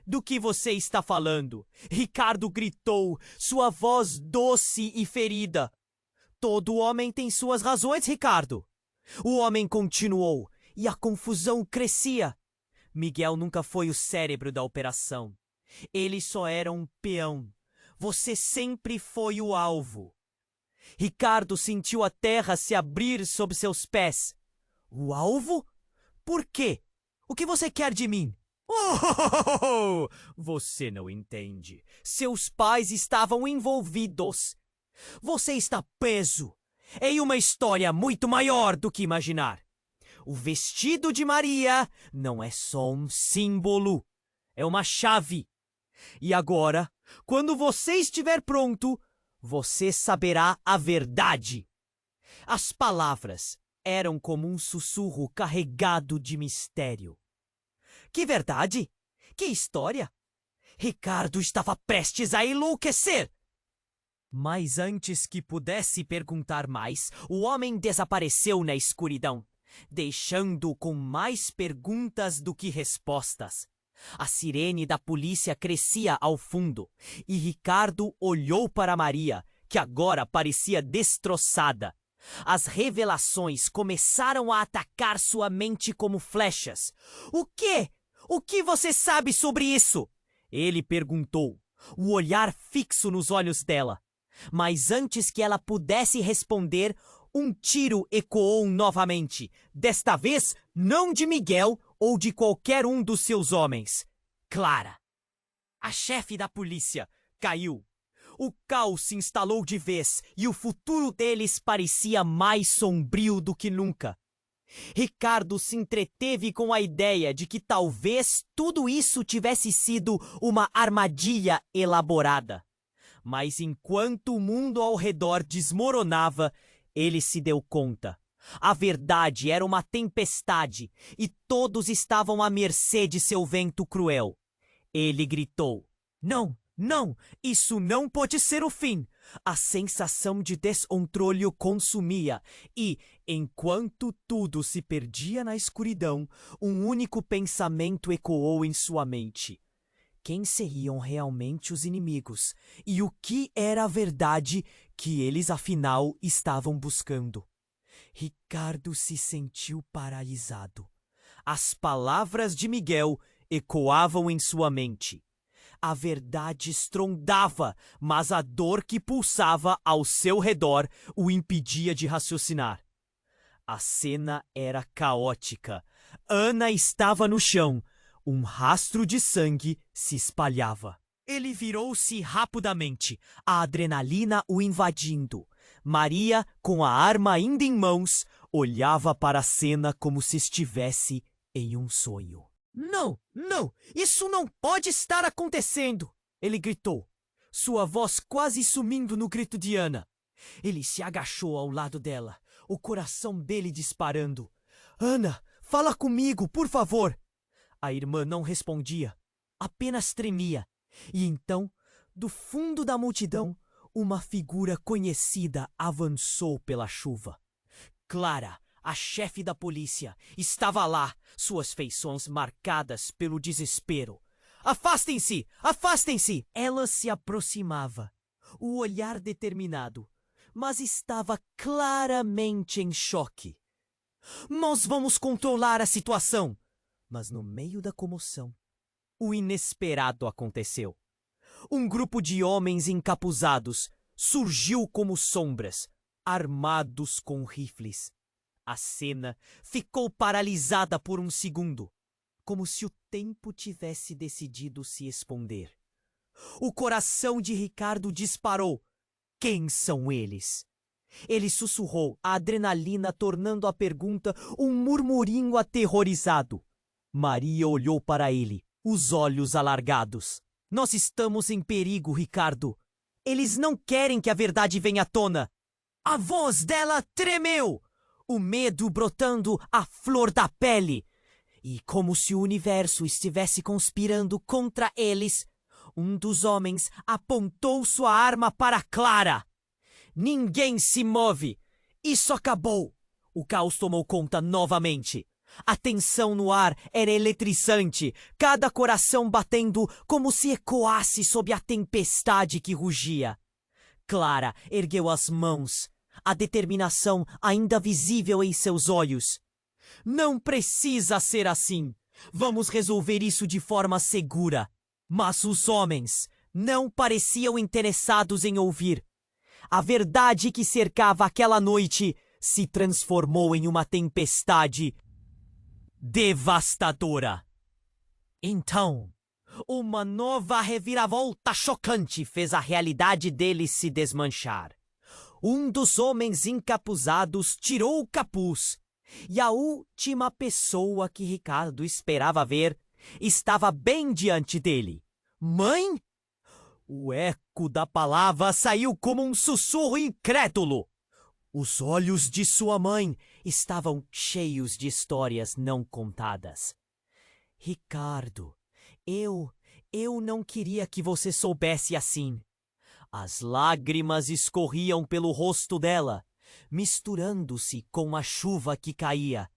Do que você está falando? Ricardo gritou, sua voz doce e ferida. Todo homem tem suas razões, Ricardo. O homem continuou, e a confusão crescia. Miguel nunca foi o cérebro da operação. Ele só era um peão. Você sempre foi o alvo. Ricardo sentiu a terra se abrir sob seus pés. O alvo? Por quê? O que você quer de mim? Oh, você não entende. Seus pais estavam envolvidos. Você está preso em uma história muito maior do que imaginar. O vestido de Maria não é só um símbolo, é uma chave. E agora, quando você estiver pronto, você saberá a verdade. As palavras eram como um sussurro carregado de mistério. Que verdade? Que história? Ricardo estava prestes a enlouquecer. Mas antes que pudesse perguntar mais, o homem desapareceu na escuridão, deixando com mais perguntas do que respostas. A sirene da polícia crescia ao fundo, e Ricardo olhou para Maria, que agora parecia destroçada. As revelações começaram a atacar sua mente como flechas. O quê? O que você sabe sobre isso? Ele perguntou, o olhar fixo nos olhos dela. Mas antes que ela pudesse responder, um tiro ecoou novamente. Desta vez, não de Miguel ou de qualquer um dos seus homens. Clara, a chefe da polícia, caiu. O caos se instalou de vez e o futuro deles parecia mais sombrio do que nunca. Ricardo se entreteve com a ideia de que talvez tudo isso tivesse sido uma armadilha elaborada. Mas enquanto o mundo ao redor desmoronava, ele se deu conta. A verdade era uma tempestade e todos estavam à mercê de seu vento cruel. Ele gritou: "Não, não, isso não pode ser o fim!" A sensação de descontrole o consumia e, enquanto tudo se perdia na escuridão, um único pensamento ecoou em sua mente. Quem seriam realmente os inimigos? E o que era a verdade que eles afinal estavam buscando? Ricardo se sentiu paralisado. As palavras de Miguel ecoavam em sua mente. A verdade estrondava, mas a dor que pulsava ao seu redor o impedia de raciocinar. A cena era caótica. Ana estava no chão. Um rastro de sangue se espalhava. Ele virou-se rapidamente, a adrenalina o invadindo. Maria, com a arma ainda em mãos, olhava para a cena como se estivesse em um sonho. "Não, não! Isso não pode estar acontecendo!" ele gritou, sua voz quase sumindo no grito de Ana. Ele se agachou ao lado dela, o coração dele disparando. "Ana, fala comigo, por favor!" A irmã não respondia, apenas tremia. E então, do fundo da multidão, uma figura conhecida avançou pela chuva. Clara, a chefe da polícia, estava lá, suas feições marcadas pelo desespero. "Afastem-se! Afastem-se!" Ela se aproximava, o olhar determinado, mas estava claramente em choque. "Nós vamos controlar a situação!" Mas no meio da comoção, o inesperado aconteceu. Um grupo de homens encapuzados surgiu como sombras, armados com rifles. A cena ficou paralisada por um segundo, como se o tempo tivesse decidido se esconder. O coração de Ricardo disparou. Quem são eles? Ele sussurrou, a adrenalina tornando a pergunta um murmurinho aterrorizado. Maria olhou para ele, os olhos alargados. "Nós estamos em perigo, Ricardo. Eles não querem que a verdade venha à tona." A voz dela tremeu, o medo brotando à flor da pele. E como se o universo estivesse conspirando contra eles, um dos homens apontou sua arma para Clara. Ninguém se move. Isso acabou. O caos tomou conta novamente. A tensão no ar era eletrizante, cada coração batendo como se ecoasse sob a tempestade que rugia. Clara ergueu as mãos, a determinação ainda visível em seus olhos. "Não precisa ser assim. Vamos resolver isso de forma segura." Mas os homens não pareciam interessados em ouvir. A verdade que cercava aquela noite se transformou em uma tempestade devastadora. Então, uma nova reviravolta chocante fez a realidade deles se desmanchar. Um dos homens encapuzados tirou o capuz e a última pessoa que Ricardo esperava ver estava bem diante dele. Mãe? O eco da palavra saiu como um sussurro incrédulo. Os olhos de sua mãe estavam cheios de histórias não contadas. Ricardo, eu não queria que você soubesse assim. As lágrimas escorriam pelo rosto dela, misturando-se com a chuva que caía.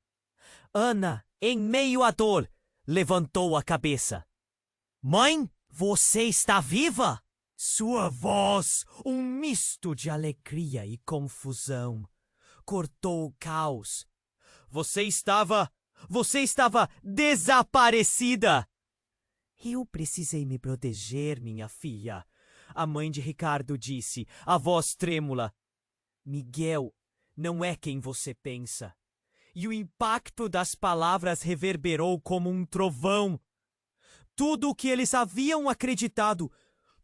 Ana, em meio à dor, levantou a cabeça. Mãe, você está viva? Sua voz, um misto de alegria e confusão, cortou o caos. Você estava desaparecida! Eu precisei me proteger, minha filha. A mãe de Ricardo disse, a voz trêmula. Miguel não é quem você pensa. E o impacto das palavras reverberou como um trovão. Tudo o que eles haviam acreditado,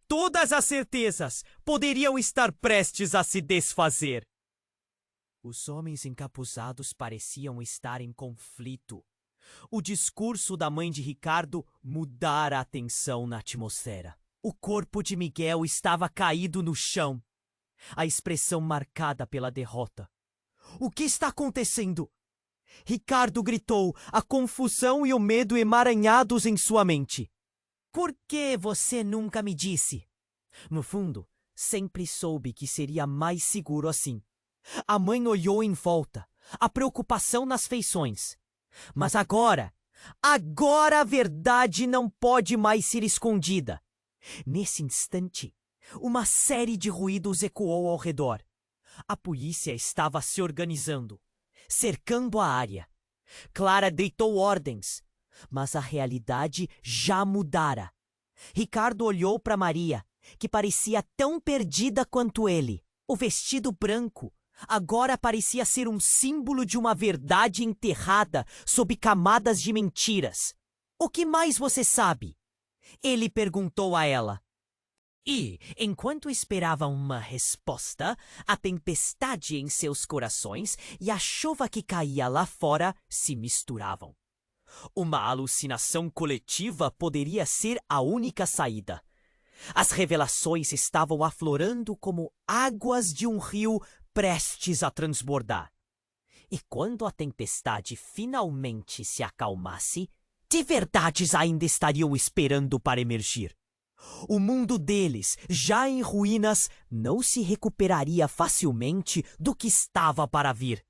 todas as certezas, poderiam estar prestes a se desfazer. Os homens encapuzados pareciam estar em conflito. O discurso da mãe de Ricardo mudara a tensão na atmosfera. O corpo de Miguel estava caído no chão, a expressão marcada pela derrota. O que está acontecendo? Ricardo gritou, a confusão e o medo emaranhados em sua mente. Por que você nunca me disse? No fundo, sempre soube que seria mais seguro assim. A mãe olhou em volta, a preocupação nas feições. Mas agora a verdade não pode mais ser escondida. Nesse instante, uma série de ruídos ecoou ao redor. A polícia estava se organizando, cercando a área. Clara deitou ordens, mas a realidade já mudara. Ricardo olhou para Maria, que parecia tão perdida quanto ele. O vestido branco agora parecia ser um símbolo de uma verdade enterrada sob camadas de mentiras. O que mais você sabe? Ele perguntou a ela. E, enquanto esperava uma resposta, a tempestade em seus corações e a chuva que caía lá fora se misturavam. Uma alucinação coletiva poderia ser a única saída. As revelações estavam aflorando como águas de um rio prestes a transbordar. E quando a tempestade finalmente se acalmasse, de verdades ainda estariam esperando para emergir. O mundo deles, já em ruínas, não se recuperaria facilmente do que estava para vir.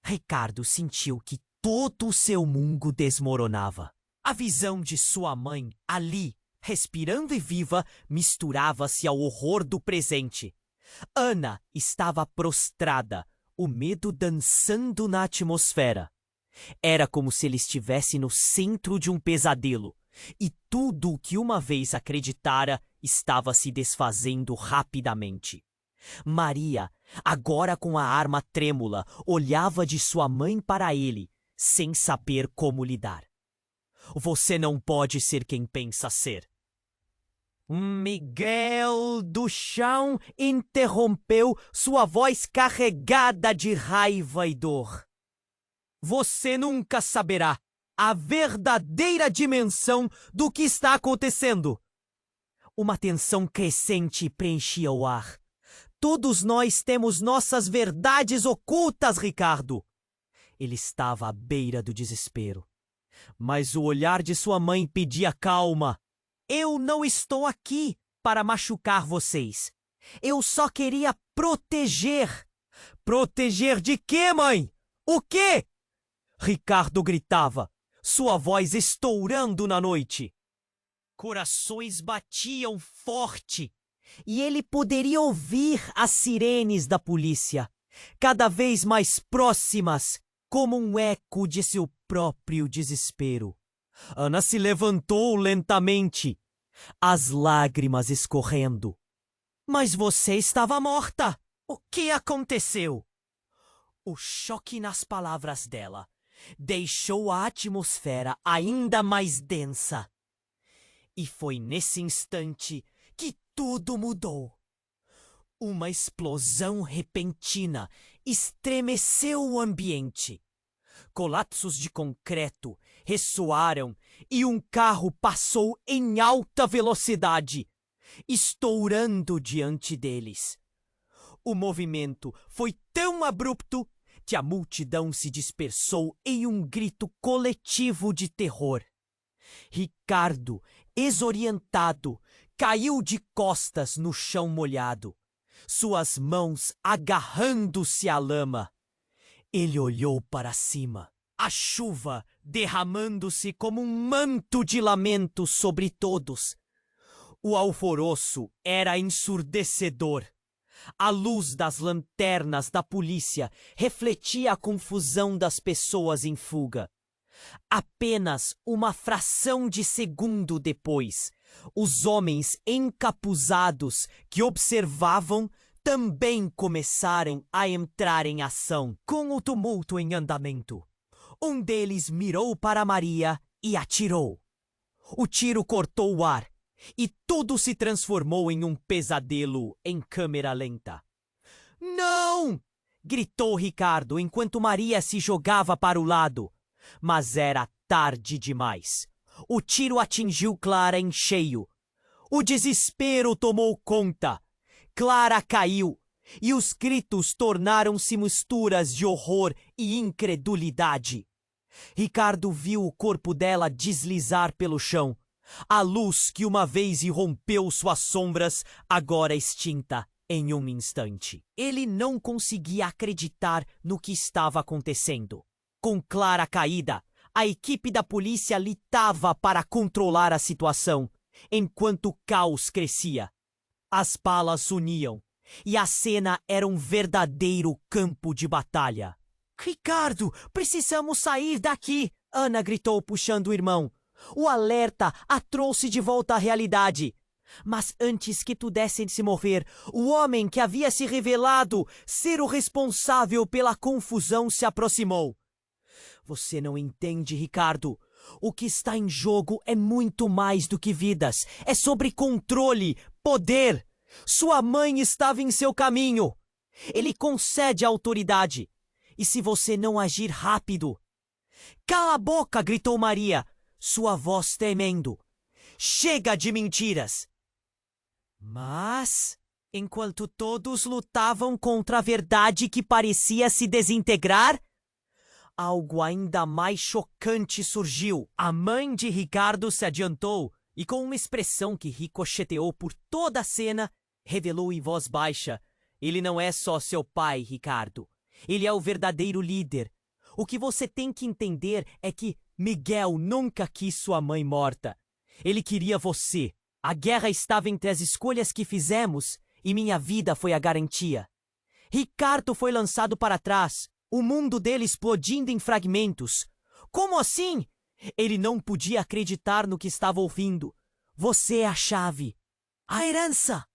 Ricardo sentiu que todo o seu mundo desmoronava. A visão de sua mãe, ali, respirando e viva, misturava-se ao horror do presente. Ana estava prostrada, o medo dançando na atmosfera. Era como se ele estivesse no centro de um pesadelo, e tudo o que uma vez acreditara estava se desfazendo rapidamente. Maria, agora com a arma trêmula, olhava de sua mãe para ele, sem saber como lidar. Você não pode ser quem pensa ser. Miguel do chão interrompeu, sua voz carregada de raiva e dor. Você nunca saberá a verdadeira dimensão do que está acontecendo. Uma tensão crescente preenchia o ar. Todos nós temos nossas verdades ocultas, Ricardo. Ele estava à beira do desespero. Mas o olhar de sua mãe pedia calma. Eu não estou aqui para machucar vocês. Eu só queria proteger. Proteger de quê, mãe? O quê? Ricardo gritava, sua voz estourando na noite. Corações batiam forte e ele poderia ouvir as sirenes da polícia, cada vez mais próximas, como um eco de seu próprio desespero. Ana se levantou lentamente, as lágrimas escorrendo. Mas você estava morta! O que aconteceu? O choque nas palavras dela deixou a atmosfera ainda mais densa. E foi nesse instante que tudo mudou. Uma explosão repentina estremeceu o ambiente. Colapsos de concreto ressoaram e um carro passou em alta velocidade, estourando diante deles. O movimento foi tão abrupto que a multidão se dispersou em um grito coletivo de terror. Ricardo, desorientado, caiu de costas no chão molhado, suas mãos agarrando-se à lama. Ele olhou para cima, a chuva derramando-se como um manto de lamento sobre todos. O alvoroço era ensurdecedor. A luz das lanternas da polícia refletia a confusão das pessoas em fuga. Apenas uma fração de segundo depois, os homens encapuzados que observavam também começaram a entrar em ação, com o tumulto em andamento. Um deles mirou para Maria e atirou. O tiro cortou o ar e tudo se transformou em um pesadelo em câmera lenta. "Não!" gritou Ricardo enquanto Maria se jogava para o lado. Mas era tarde demais. O tiro atingiu Clara em cheio. O desespero tomou conta. Clara caiu, e os gritos tornaram-se misturas de horror e incredulidade. Ricardo viu o corpo dela deslizar pelo chão. A luz que uma vez irrompeu suas sombras, agora extinta em um instante. Ele não conseguia acreditar no que estava acontecendo. Com Clara caída, a equipe da polícia lutava para controlar a situação, enquanto o caos crescia. As balas uniam, e a cena era um verdadeiro campo de batalha. "Ricardo, precisamos sair daqui!" Ana gritou puxando o irmão. O alerta a trouxe de volta à realidade. Mas antes que pudessem se mover, o homem que havia se revelado ser o responsável pela confusão se aproximou. "Você não entende, Ricardo. O que está em jogo é muito mais do que vidas. É sobre controle, poder. Sua mãe estava em seu caminho. Ele concede a autoridade. E se você não agir rápido..." "Cala a boca!" gritou Maria, sua voz tremendo. "Chega de mentiras!" Mas, enquanto todos lutavam contra a verdade que parecia se desintegrar, algo ainda mais chocante surgiu. A mãe de Ricardo se adiantou e, com uma expressão que ricocheteou por toda a cena, revelou em voz baixa: "Ele não é só seu pai, Ricardo. Ele é o verdadeiro líder. O que você tem que entender é que Miguel nunca quis sua mãe morta. Ele queria você. A guerra estava entre as escolhas que fizemos e minha vida foi a garantia." Ricardo foi lançado para trás, o mundo dele explodindo em fragmentos. Como assim? Ele não podia acreditar no que estava ouvindo. "Você é a chave. A herança.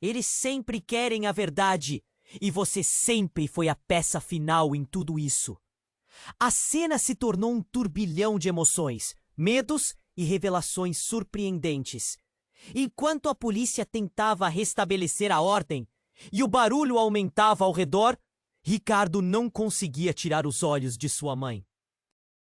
Eles sempre querem a verdade. E você sempre foi a peça final em tudo isso." A cena se tornou um turbilhão de emoções, medos e revelações surpreendentes. Enquanto a polícia tentava restabelecer a ordem e o barulho aumentava ao redor, Ricardo não conseguia tirar os olhos de sua mãe.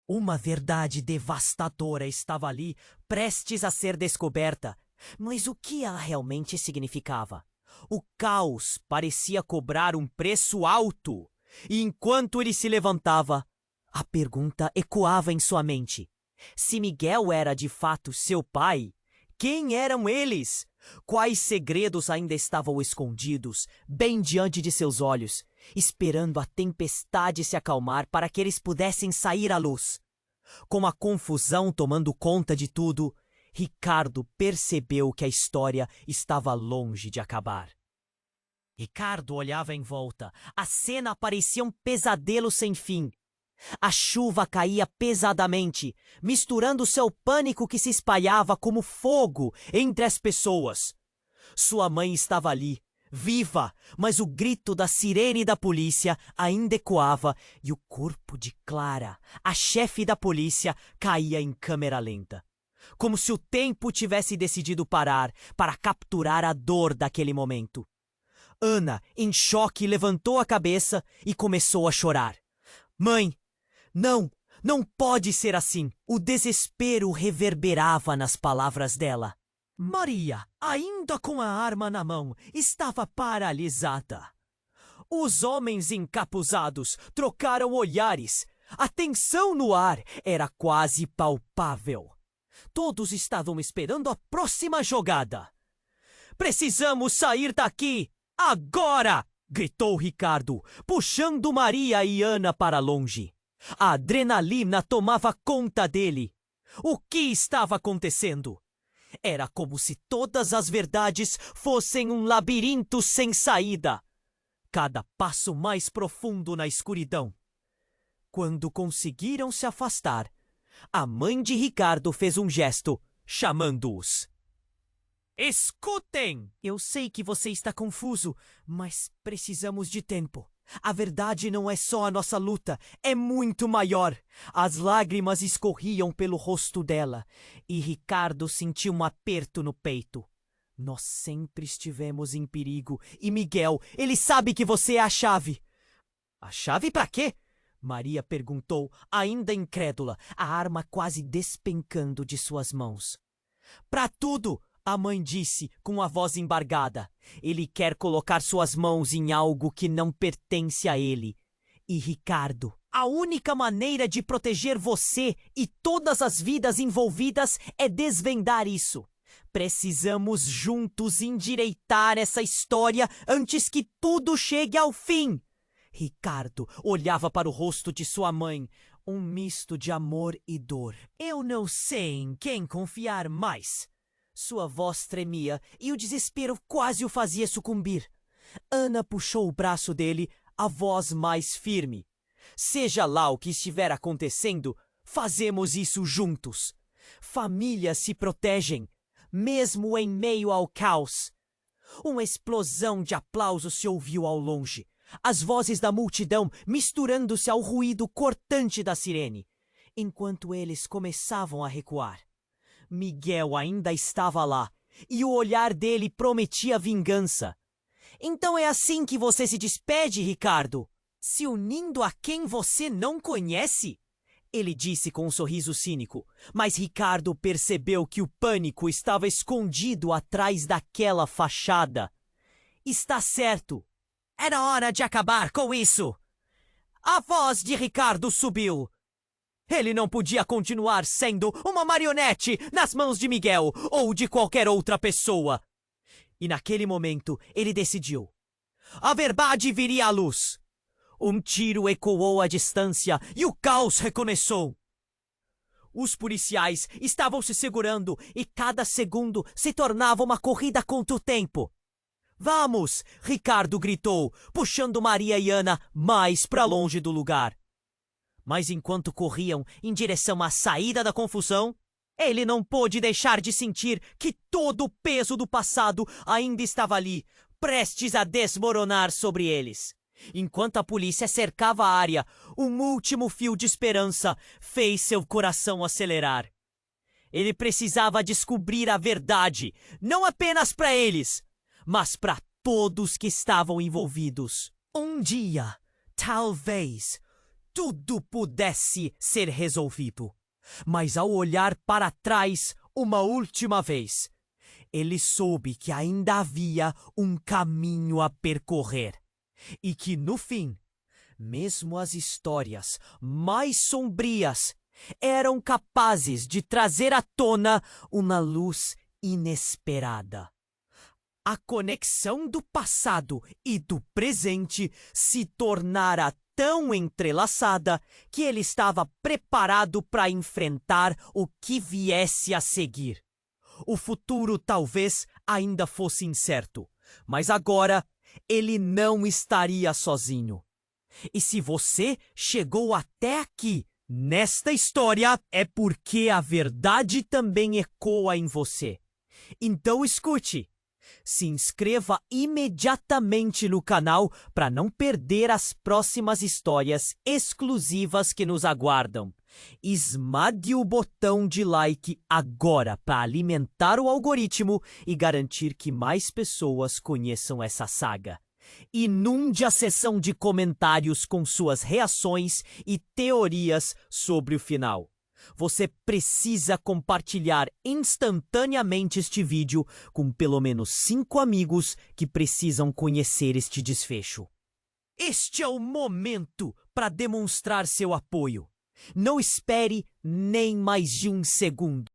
Uma verdade devastadora estava ali, prestes a ser descoberta. Mas o que ela realmente significava? O caos parecia cobrar um preço alto. E enquanto ele se levantava, a pergunta ecoava em sua mente. Se Miguel era de fato seu pai, quem eram eles? Quais segredos ainda estavam escondidos, bem diante de seus olhos, esperando a tempestade se acalmar para que eles pudessem sair à luz? Com a confusão tomando conta de tudo, Ricardo percebeu que a história estava longe de acabar. Ricardo olhava em volta. A cena parecia um pesadelo sem fim. A chuva caía pesadamente, misturando seu pânico que se espalhava como fogo entre as pessoas. Sua mãe estava ali, viva, mas o grito da sirene da polícia ainda ecoava e o corpo de Clara, a chefe da polícia, caía em câmera lenta. Como se o tempo tivesse decidido parar para capturar a dor daquele momento. Ana, em choque, levantou a cabeça e começou a chorar. Mãe, não pode ser assim. O desespero reverberava nas palavras dela. Maria, ainda com a arma na mão, estava paralisada. Os homens encapuzados trocaram olhares. A tensão no ar era quase palpável. Todos estavam esperando a próxima jogada. Precisamos sair daqui! Agora! Gritou Ricardo, puxando Maria e Ana para longe. A adrenalina tomava conta dele. O que estava acontecendo? Era como se todas as verdades fossem um labirinto sem saída. Cada passo mais profundo na escuridão. Quando conseguiram se afastar, a mãe de Ricardo fez um gesto, chamando-os. Escutem! Eu sei que você está confuso, mas precisamos de tempo. A verdade não é só a nossa luta, é muito maior. As lágrimas escorriam pelo rosto dela e Ricardo sentiu um aperto no peito. Nós sempre estivemos em perigo e Miguel, ele sabe que você é a chave. A chave para quê? Maria perguntou, ainda incrédula, a arma quase despencando de suas mãos. Para tudo! A mãe disse com a voz embargada. Ele quer colocar suas mãos em algo que não pertence a ele. E Ricardo, a única maneira de proteger você e todas as vidas envolvidas é desvendar isso. Precisamos juntos endireitar essa história antes que tudo chegue ao fim. Ricardo olhava para o rosto de sua mãe, um misto de amor e dor. Eu não sei em quem confiar mais. Sua voz tremia e o desespero quase o fazia sucumbir. Ana puxou o braço dele, a voz mais firme. Seja lá o que estiver acontecendo, fazemos isso juntos. Famílias se protegem, mesmo em meio ao caos. Uma explosão de aplausos se ouviu ao longe. As vozes da multidão misturando-se ao ruído cortante da sirene, enquanto eles começavam a recuar. Miguel ainda estava lá, e o olhar dele prometia vingança. Então é assim que você se despede, Ricardo? Se unindo a quem você não conhece? Ele disse com um sorriso cínico, mas Ricardo percebeu que o pânico estava escondido atrás daquela fachada. Está certo. Era hora de acabar com isso. A voz de Ricardo subiu. Ele não podia continuar sendo uma marionete nas mãos de Miguel ou de qualquer outra pessoa. E naquele momento ele decidiu. A verdade viria à luz. Um tiro ecoou à distância e o caos recomeçou. Os policiais estavam se segurando e cada segundo se tornava uma corrida contra o tempo. Vamos! Ricardo gritou, puxando Maria e Ana mais para longe do lugar. Mas enquanto corriam em direção à saída da confusão, ele não pôde deixar de sentir que todo o peso do passado ainda estava ali, prestes a desmoronar sobre eles. Enquanto a polícia cercava a área, um último fio de esperança fez seu coração acelerar. Ele precisava descobrir a verdade, não apenas para eles, mas para todos que estavam envolvidos. Um dia, talvez, tudo pudesse ser resolvido. Mas ao olhar para trás uma última vez, ele soube que ainda havia um caminho a percorrer. E que no fim, mesmo as histórias mais sombrias eram capazes de trazer à tona uma luz inesperada. A conexão do passado e do presente se tornara tão entrelaçada que ele estava preparado para enfrentar o que viesse a seguir. O futuro talvez ainda fosse incerto, mas agora ele não estaria sozinho. E se você chegou até aqui nesta história, é porque a verdade também ecoa em você. Então escute, Se inscreva imediatamente no canal para não perder as próximas histórias exclusivas que nos aguardam. Esmague o botão de like agora para alimentar o algoritmo e garantir que mais pessoas conheçam essa saga. Inunde a seção de comentários com suas reações e teorias sobre o final. Você precisa compartilhar instantaneamente este vídeo com pelo menos 5 amigos que precisam conhecer este desfecho. Este é o momento para demonstrar seu apoio. Não espere nem mais de um segundo.